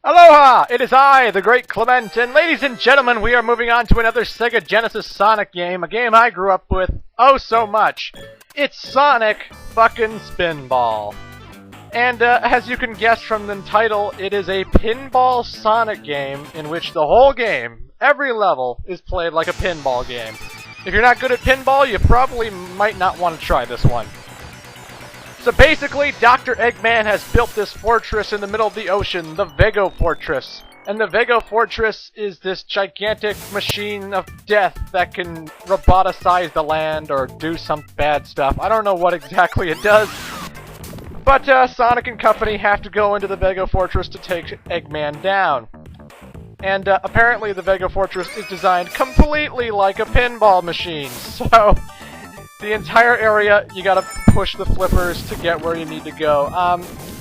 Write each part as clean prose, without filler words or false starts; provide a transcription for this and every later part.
Aloha! It is I, the Great Clement, and ladies and gentlemen, we are moving on to another Sega Genesis Sonic game, a game I grew up with oh so much. It's Sonic fucking Spinball. And as you can guess from the title, it is a pinball Sonic game in which the whole game, every level, is played like a pinball game. If you're not good at pinball, you probably might not want to try this one. So basically, Dr. Eggman has built this fortress in the middle of the ocean, the Vago Fortress. And the Vago Fortress is this gigantic machine of death that can roboticize the land or do some bad stuff. I don't know what exactly it does. But Sonic and company have to go into the Vago Fortress to take Eggman down. And apparently the Vago Fortress is designed completely like a pinball machine. So the entire area, you gotta push the flippers to get where you need to go.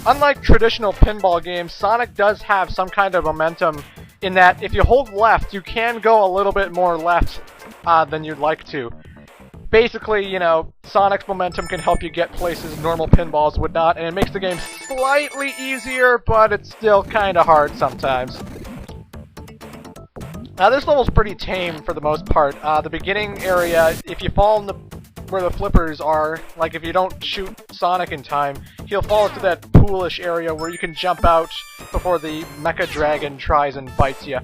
Unlike traditional pinball games, Sonic does have some kind of momentum in that if you hold left, you can go a little bit more left than you'd like to. Basically, you know, Sonic's momentum can help you get places normal pinballs would not, and it makes the game slightly easier, but it's still kinda hard sometimes. Now, this level's pretty tame for the most part. The beginning area, if you fall in where the flippers are, like if you don't shoot Sonic in time, he'll fall into that poolish area where you can jump out before the Mecha Dragon tries and bites you.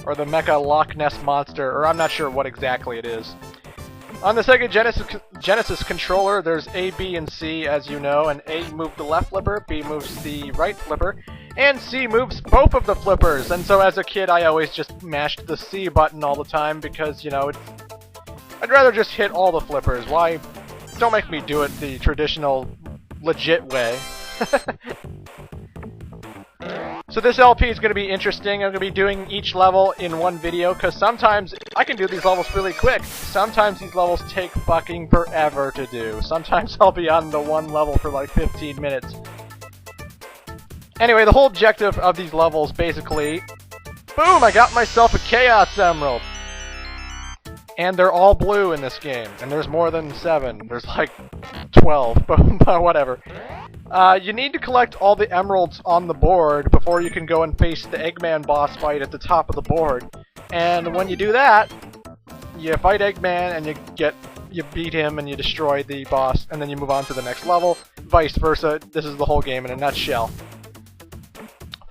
Or the Mecha Loch Ness Monster, or I'm not sure what exactly it is. On the Sega Genesis controller, there's A, B, and C, as you know, and A moves the left flipper, B moves the right flipper, and C moves both of the flippers. And so as a kid, I always just mashed the C button all the time because, you know, I'd rather just hit all the flippers. Why? Don't make me do it the traditional, legit way. So this LP is going to be interesting. I'm going to be doing each level in one video, because sometimes I can do these levels really quick. Sometimes these levels take fucking forever to do. Sometimes I'll be on the one level for like 15 minutes. Anyway, the whole objective of these levels, basically... Boom! I got myself a Chaos Emerald! And they're all blue in this game, and there's more than 7. There's like 12, but whatever. You need to collect all the emeralds on the board before you can go and face the Eggman boss fight at the top of the board. And when you do that, you fight Eggman and you beat him and you destroy the boss, and then you move on to the next level. Vice versa. This is the whole game in a nutshell.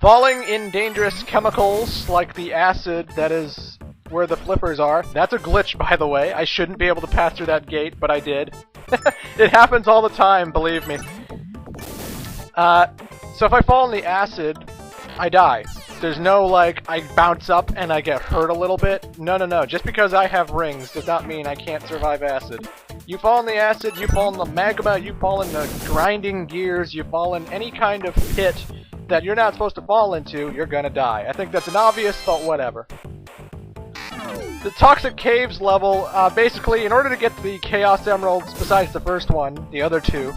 Falling in dangerous chemicals like the acid that is where the flippers are. That's a glitch, by the way. I shouldn't be able to pass through that gate, but I did. It happens all the time, believe me. So if I fall in the acid, I die. There's no, like, I bounce up and I get hurt a little bit. No. Just because I have rings does not mean I can't survive acid. You fall in the acid, you fall in the magma, you fall in the grinding gears, you fall in any kind of pit that you're not supposed to fall into, you're gonna die. I think that's an obvious, but whatever. The Toxic Caves level, basically, in order to get the Chaos Emeralds, besides the first one, the other two,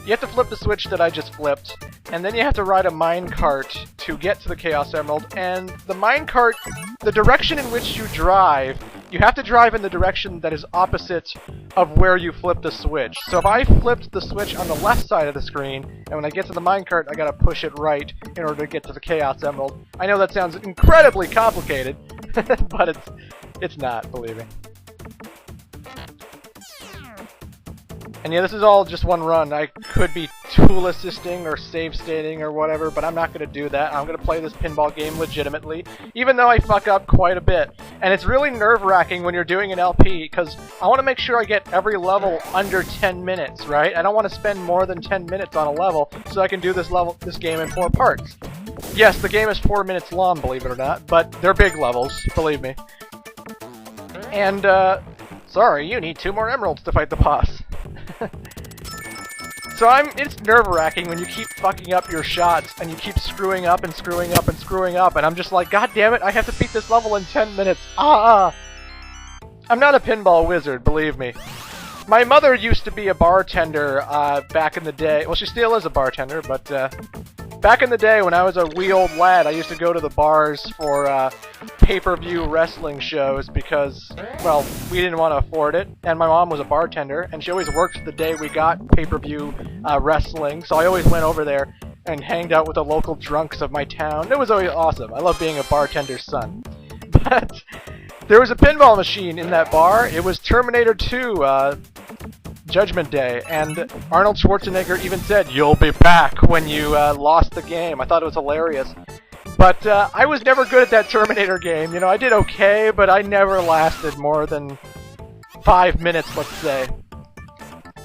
you have to flip the switch that I just flipped, and then you have to ride a minecart to get to the Chaos Emerald, and the minecart, the direction in which you drive, you have to drive in the direction that is opposite of where you flip the switch. So if I flipped the switch on the left side of the screen, and when I get to the minecart, I gotta push it right in order to get to the Chaos Emerald. I know that sounds incredibly complicated, but it's not, believe me. And yeah, this is all just one run. I could be tool assisting or save stating or whatever, but I'm not going to do that. I'm going to play this pinball game legitimately, even though I fuck up quite a bit. And it's really nerve-wracking when you're doing an LP, because I want to make sure I get every level under 10 minutes, right? I don't want to spend more than 10 minutes on a level, so I can do this game in 4 parts. Yes, the game is 4 minutes long, believe it or not, but they're big levels, believe me. And, sorry, you need 2 more emeralds to fight the boss. So it's nerve-wracking when you keep fucking up your shots and you keep screwing up and screwing up and screwing up, and I'm just like, God damn it, I have to beat this level in 10 minutes. I'm not a pinball wizard, believe me. My mother used to be a bartender back in the day. Well, she still is a bartender, but back in the day when I was a wee old lad, I used to go to the bars for pay-per-view wrestling shows because, well, we didn't want to afford it, and my mom was a bartender, and she always worked the day we got pay-per-view wrestling, so I always went over there. and hanged out with the local drunks of my town. It was always awesome. I love being a bartender's son. But there was a pinball machine in that bar. It was Terminator 2, Judgment Day, and Arnold Schwarzenegger even said, "You'll be back," when you lost the game. I thought it was hilarious. But I was never good at that Terminator game. You know, I did okay, but I never lasted more than 5 minutes, let's say.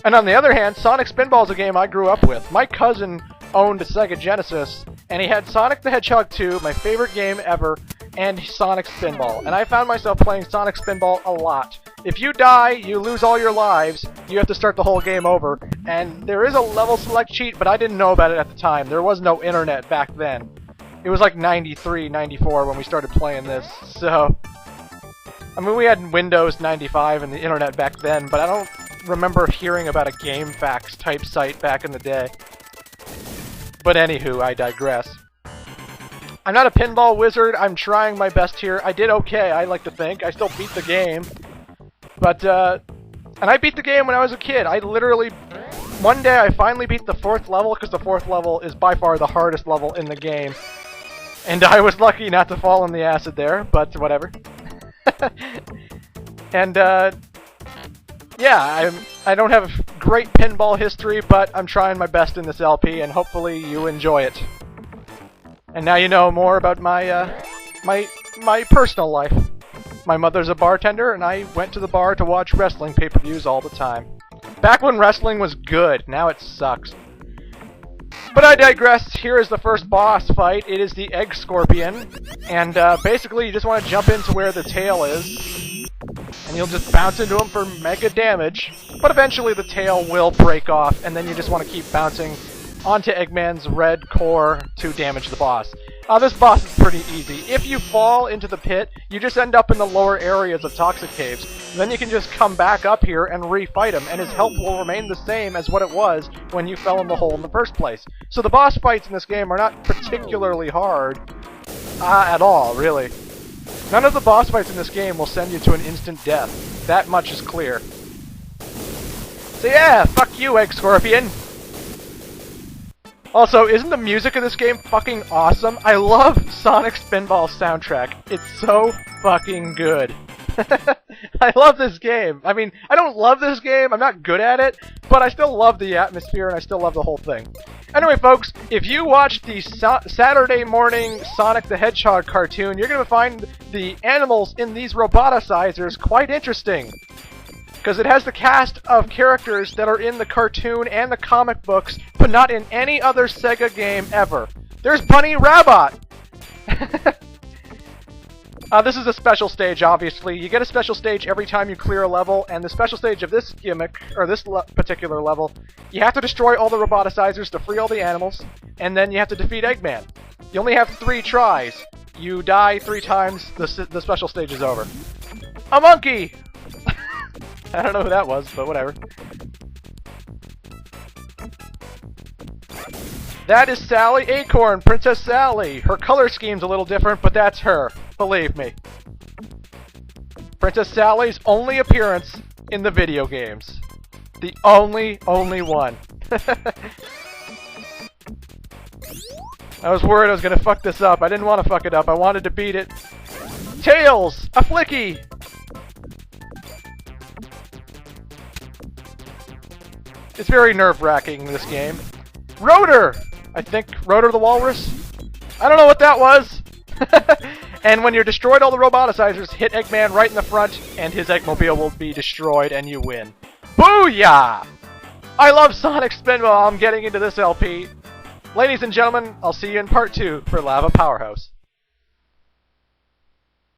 And on the other hand, Sonic Spinball is a game I grew up with. My cousin owned a Sega Genesis, and he had Sonic the Hedgehog 2, my favorite game ever, and Sonic Spinball. And I found myself playing Sonic Spinball a lot. If you die, you lose all your lives, you have to start the whole game over. And there is a level select cheat, but I didn't know about it at the time. There was no internet back then. It was like 93, 94 when we started playing this, so... I mean, we had Windows 95 and the internet back then, but I don't remember hearing about a GameFAQs type site back in the day. But anywho, I digress. I'm not a pinball wizard. I'm trying my best here. I did okay, I like to think. I still beat the game. But, and I beat the game when I was a kid. I literally... One day I finally beat the 4th level, because the 4th level is by far the hardest level in the game. And I was lucky not to fall in the acid there, but whatever. And, yeah, I don't have great pinball history, but I'm trying my best in this LP, and hopefully you enjoy it. And now you know more about my, my personal life. My mother's a bartender, and I went to the bar to watch wrestling pay-per-views all the time. Back when wrestling was good, now it sucks. But I digress. Here is the first boss fight. It is the Egg Scorpion. And basically you just want to jump into where the tail is. And you'll just bounce into him for mega damage. But eventually the tail will break off, and then you just want to keep bouncing onto Eggman's red core to damage the boss. This boss is pretty easy. If you fall into the pit, you just end up in the lower areas of Toxic Caves. Then you can just come back up here and refight him, and his health will remain the same as what it was when you fell in the hole in the first place. So the boss fights in this game are not particularly hard at all, really. None of the boss fights in this game will send you to an instant death. That much is clear. So yeah, fuck you, Egg Scorpion! Also, isn't the music of this game fucking awesome? I love Sonic Spinball's soundtrack. It's so fucking good. I love this game. I mean, I don't love this game, I'm not good at it, but I still love the atmosphere and I still love the whole thing. Anyway, folks, if you watch the Saturday morning Sonic the Hedgehog cartoon, you're going to find the animals in these roboticizers quite interesting. Because it has the cast of characters that are in the cartoon and the comic books, but not in any other Sega game ever. There's Bunny Rabbit! This is a special stage, obviously. You get a special stage every time you clear a level, and the special stage of this gimmick, or this particular level, you have to destroy all the roboticizers to free all the animals, and then you have to defeat Eggman. You only have 3 tries. You die 3 times, the special stage is over. A monkey! I don't know who that was, but whatever. That is Sally Acorn, Princess Sally. Her color scheme's a little different, but that's her. Believe me. Princess Sally's only appearance in the video games. The only one. I was worried I was gonna fuck this up. I didn't want to fuck it up. I wanted to beat it. Tails! A flicky! It's very nerve-wracking, this game. Rotor! I think Rotor the Walrus? I don't know what that was! And when you're destroyed all the roboticizers, hit Eggman right in the front, and his Eggmobile will be destroyed, and you win. Booyah! I love Sonic Spinball. I'm getting into this LP. Ladies and gentlemen, I'll see you in part 2 for Lava Powerhouse.